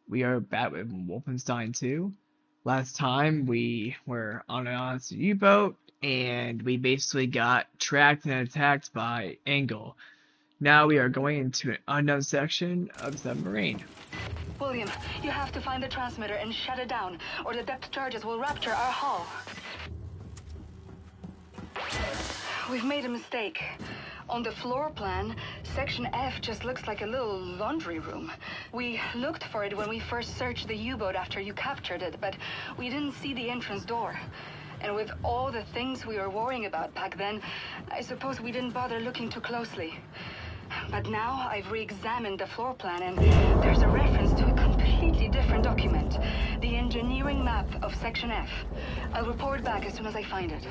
We are back with Wolfenstein 2. Last time we were on an Odyssey U-boat and we basically got tracked and attacked by Engel. Now we are going into an unknown section of the submarine. William, you have to find the transmitter and shut it down, or the depth charges will rupture our hull. We've made a mistake. On the floor plan, Section F just looks like a little laundry room. We looked for it when we first searched the U-boat after you captured it, but we didn't see the entrance door. And with all the things we were worrying about back then, I suppose we didn't bother looking too closely. But now I've re-examined the floor plan and there's a reference to a completely different document. The engineering map of Section F. I'll report back as soon as I find it.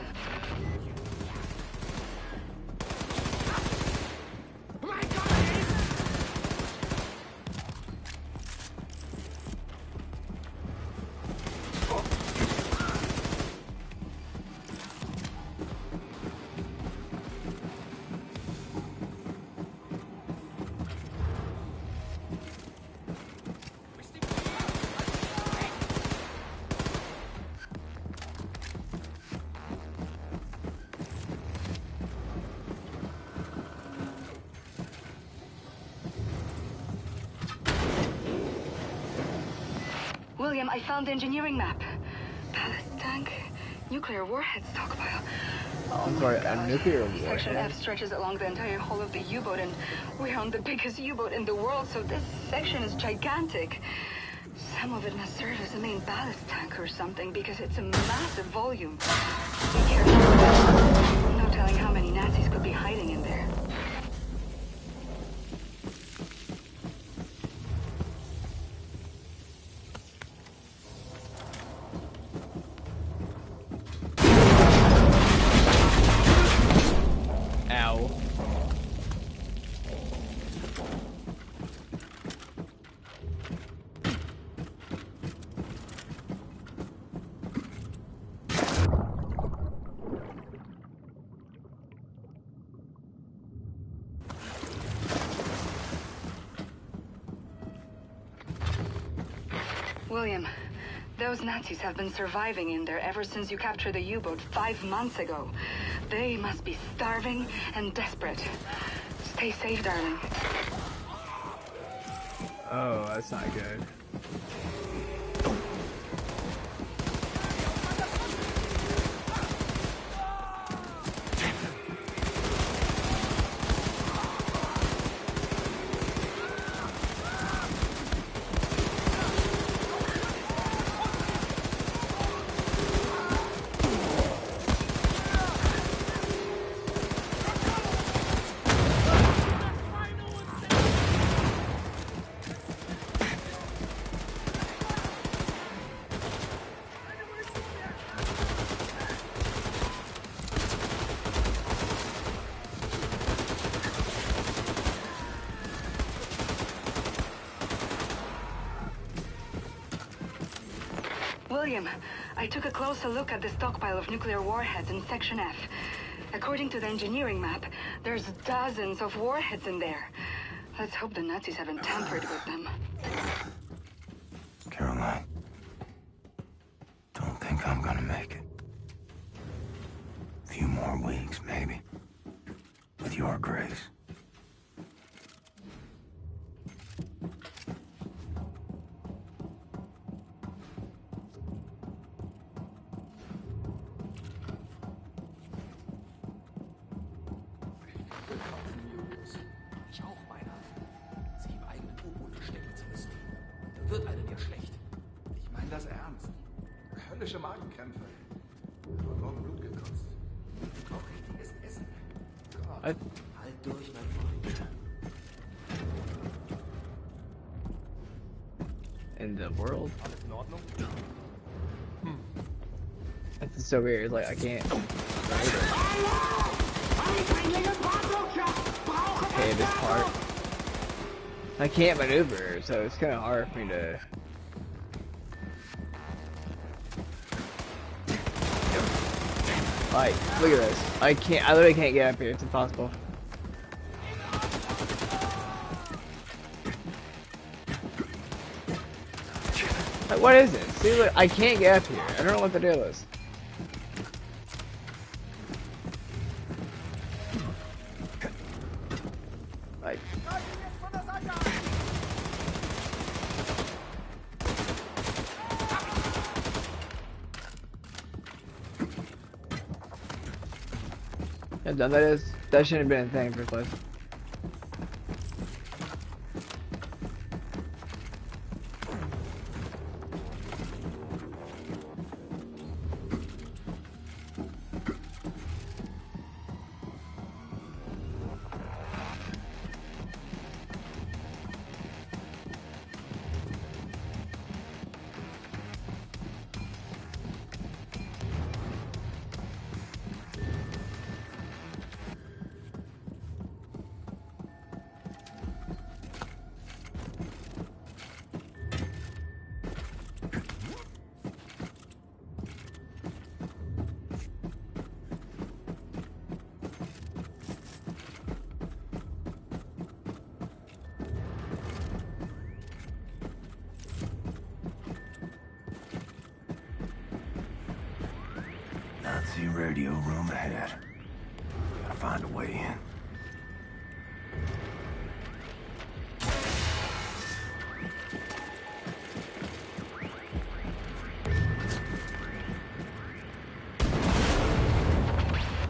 William, I found the engineering map. Ballast tank, nuclear warhead stockpile. Oh I'm sorry, a nuclear Section warhead? F stretches along the entire hull of the U-boat, and we're on the biggest U-boat in the world, so this section is gigantic. Some of it must serve as a main ballast tank or something, because it's a massive volume. Be careful. No telling how many Nazis could be hiding in there. Ow. William, those Nazis have been surviving in there ever since you captured the U-boat 5 months ago. They must be starving and desperate. Stay safe, darling. Oh, that's not good. William, I took a closer look at the stockpile of nuclear warheads in Section F. According to the engineering map, there's dozens of warheads in there. Let's hope the Nazis haven't tampered with them. Caroline, don't think I'm gonna make it. A few more weeks, maybe. With your grace. Ich auch, meiner. Sie im eigenen U-Boot stecken zu müssen. Da wird einem ja schlecht. Ich meine das ernst. Höllische Magenkrämpfe. Und morgen Blut gekotzt. Auch richtiges Essen. Gott. Halt. Halt durch, mein Freund. In the world? Alles in Ordnung? That's so weird, like I can't. Okay, this part. I can't maneuver, so it's kind of hard for me to. Like, look at this. I literally can't get up here. It's impossible. Like, what is it? See, look, I can't get up here. I don't know what the deal is. Like, yeah, no, that shouldn't have been a thing for Cliff. Nazi radio room ahead. Gotta find a way in.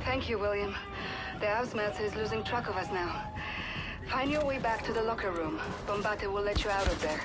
Thank you, William. The Ausmerzer is losing track of us now. Find your way back to the locker room. Bombate will let you out of there.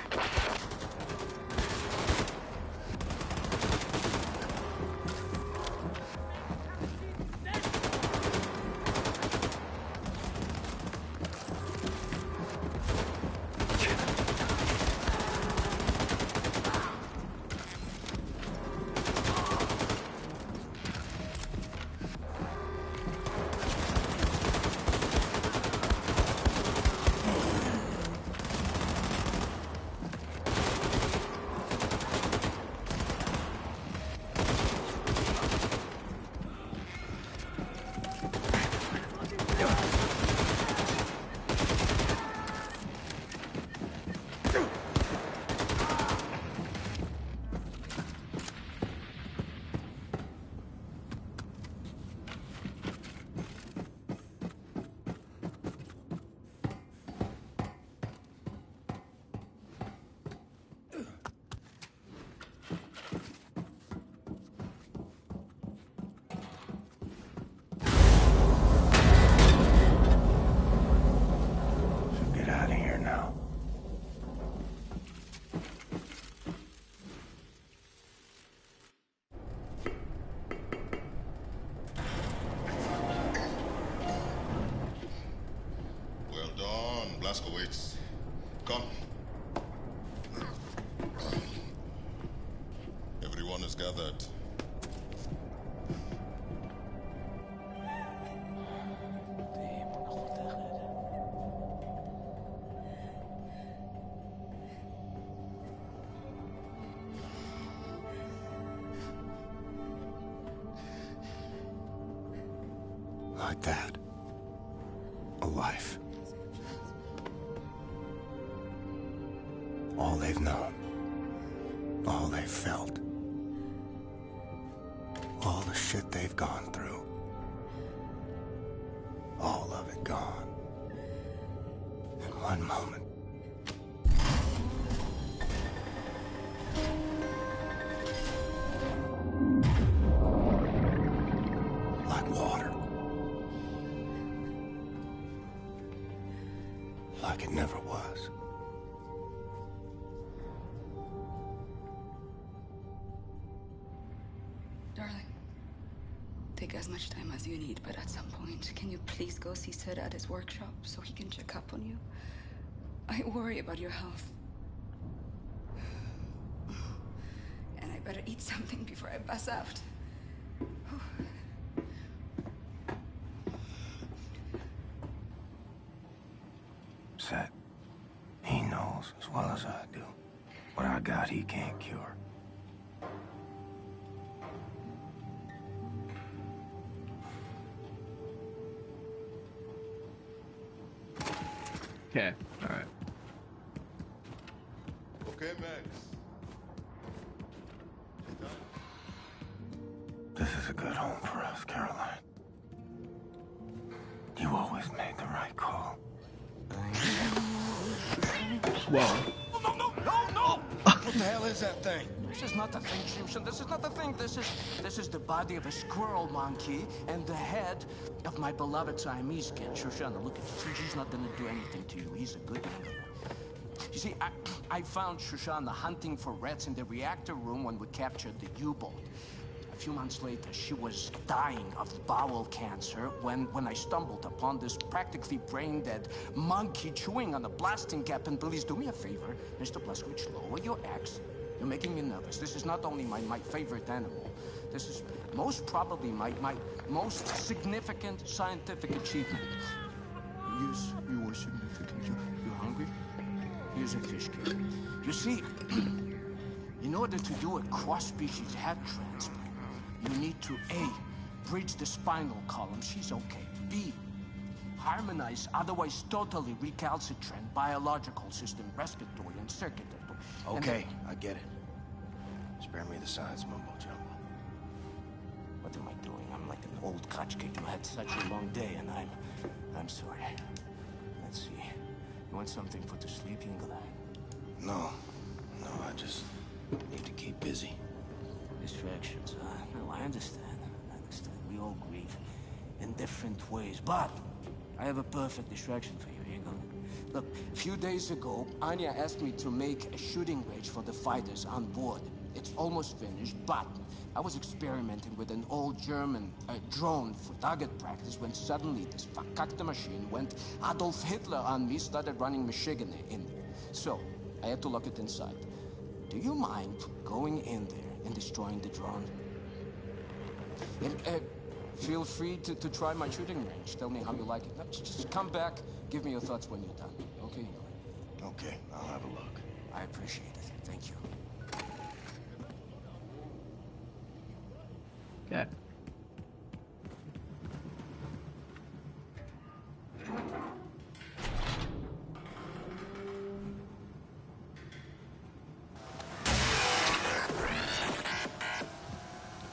Blaskowitz. Come. Everyone is gathered. Like that. A life. All they've known. All they've felt. All the shit they've gone through. All of it gone. In one moment. Like water. Like it never was. Darling, take as much time as you need, but at some point, can you please go see Sid at his workshop so he can check up on you? I worry about your health. And I better eat something before I pass out. Set. He knows as well as I do. What I got, he can't cure. Okay, alright. Okay, Max. a good home for us, Caroline. You always made the right call. Whoa. No, no, no, no! What the hell is that thing? This is not the thing, Simpson. This is not the thing. This is the body of a squirrel monkey and the head of my beloved Siamese kid, Shoshana. Look at you. She's not gonna do anything to you. He's a good man. You see, I found Shoshana hunting for rats in the reactor room when we captured the U-boat. A few months later, she was dying of bowel cancer when I stumbled upon this practically brain-dead monkey chewing on a blasting cap. And please do me a favor, Mr. Blazkowicz, lower your axe. You're making me nervous. This is not only my favorite animal. This is most probably my most significant scientific achievement. Yes, you are significant. You're hungry? Here's a fish cake. You see, in order to do a cross-species head transplant, you need to A, bridge the spinal column. She's okay. B, harmonize otherwise totally recalcitrant biological system, respiratory and circulatory. Okay, I get it. Spare me the science mumbo jumbo. What am I doing? I'm like an old kachka. You had such a long day, and I'm sorry. Let's see. You want something for the sleep, Ingela? No, I just need to keep busy. Distractions, no, I understand. We all grieve in different ways, but I have a perfect distraction for you, Ingela. Look, a few days ago, Anya asked me to make a shooting range for the fighters on board. It's almost finished, but I was experimenting with an old German drone for target practice when suddenly this verkackte machine went Adolf Hitler on me, started running Michigan in there. So, I had to lock it inside. Do you mind going in there and destroying the drone? And feel free to try my shooting range. Tell me how you like it. No, just come back, give me your thoughts when you're done. Okay? Okay, I'll have a look. I appreciate it. Thank you. Okay.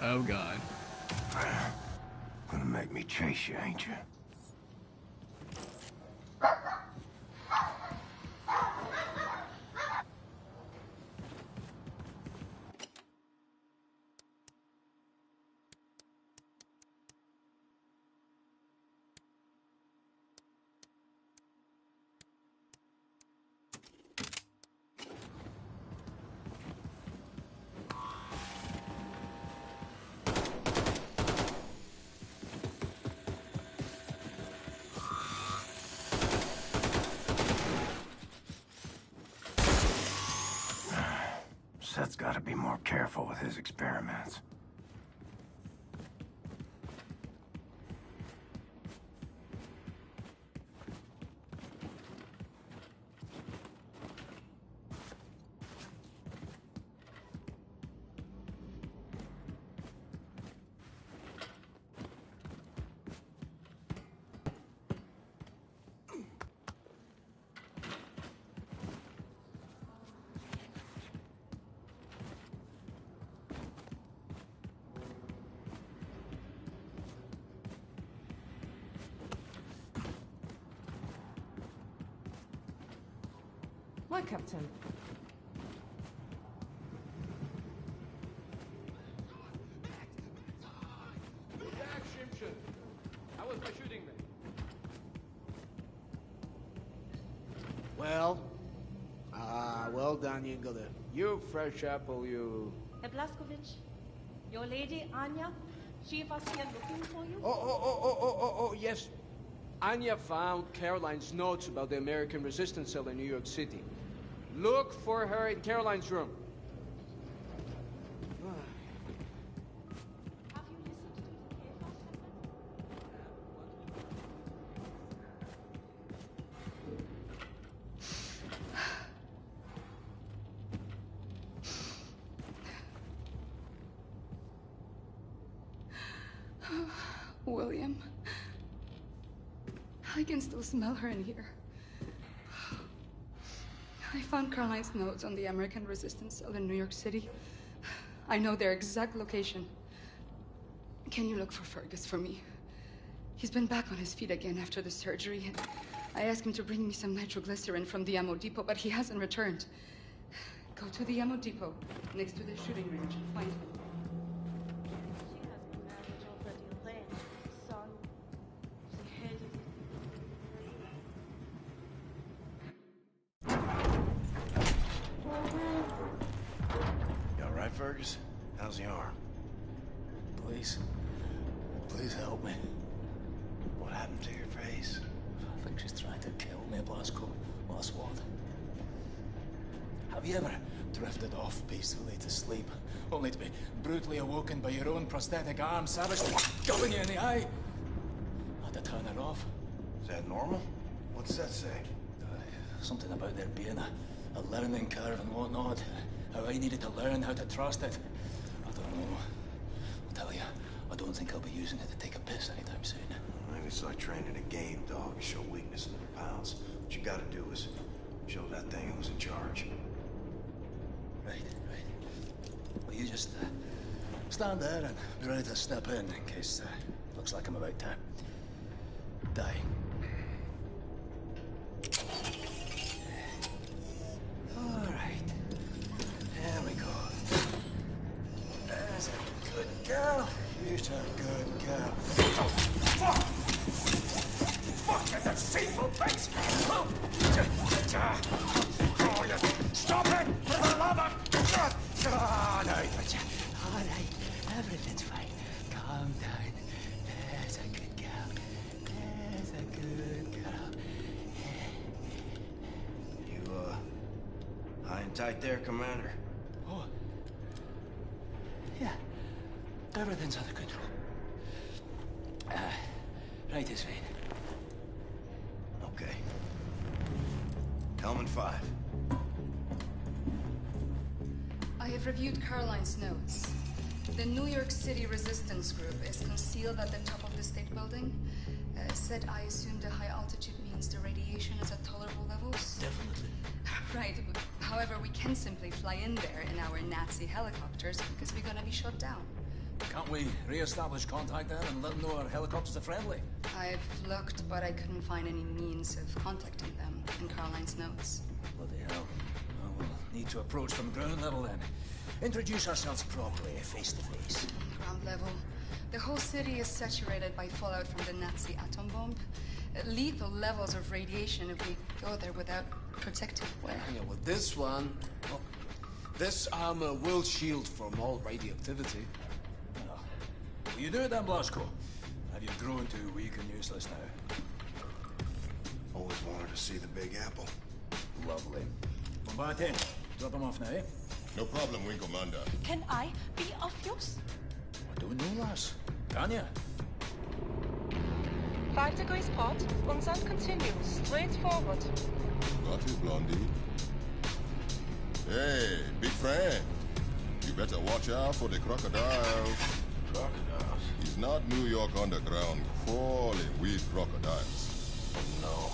Oh God. Gonna make me chase you, ain't you? Seth's gotta be more careful with his experiments. My captain. Jack Simpson. How was my shooting range? Well done, Ingela. You fresh apple, you... Herr Blazkowicz, your lady, Anya, she was here looking for you? Oh, yes. Anya found Caroline's notes about the American resistance cell in New York City. Look for her in Caroline's room. Have you listened to the papers? William. I can still smell her in here. I found Caroline's notes on the American resistance cell in New York City. I know their exact location. Can you look for Fergus for me? He's been back on his feet again after the surgery, and I asked him to bring me some nitroglycerin from the ammo depot, but he hasn't returned. Go to the ammo depot, next to the shooting range, and find him. She has been married already, Ren, son. She hated it. You all right, Fergus? How's the arm? Please. Please help me. What happened to your face? I think she's trying to kill me, Blasco. Last word. Have you ever drifted off peacefully to sleep, only to be brutally awoken by your own prosthetic arm savagely gobbing you in the eye? I had to turn it off. Is that normal? What's that say? Something about there being a learning curve and whatnot. How I needed to learn how to trust it. I don't know. I'll tell you, I don't think I'll be using it to take a piss anytime soon. Maybe it's like training a game dog. You show weakness in the pounds. What you gotta do is show that thing who's in charge. Right, right. Well, you just stand there and be ready to step in case looks like I'm about to die. All right. There we go. There's a good girl. You're a good girl. Oh, fuck! Fuck, that's a deceitful face! Oh, you... Stop it! For the love of... Oh, no, gotcha. All right, everything's fine. Calm down. There's a good girl. There's a good girl. You, high and tight there, Commander? Oh. Yeah. Everything's under control. Right this way. Okay. Helmet 5. I have reviewed Caroline's notes. The New York City Resistance Group is concealed at the top of the state building. Said I assume the high altitude means the radiation is at tolerable levels? Definitely. Right. However, we can simply fly in there in our Nazi helicopters because we're gonna be shot down. Can't we re-establish contact there and let them know our helicopters are friendly? I've looked, but I couldn't find any means of contacting them in Caroline's notes. Bloody hell. Well, we'll need to approach from ground level then. Introduce ourselves properly, face to face. Ground level. The whole city is saturated by fallout from the Nazi atom bomb. Lethal levels of radiation if we go there without protective wear. Yeah, well, this one... Well, this armor will shield from all radioactivity. Will you do it then, Blasco? Have you grown too weak and useless now? Always wanted to see the Big Apple. Lovely. Combate, drop them off now, eh? No problem, Wing Commander. Can I be of use? I don't know, lass. Can ya? 5 degrees port. Unsend continues. Straight forward. Got you, Blondie. Hey, big friend. You better watch out for the crocodiles. Crocodiles? It's not New York underground crawling with crocodiles. No.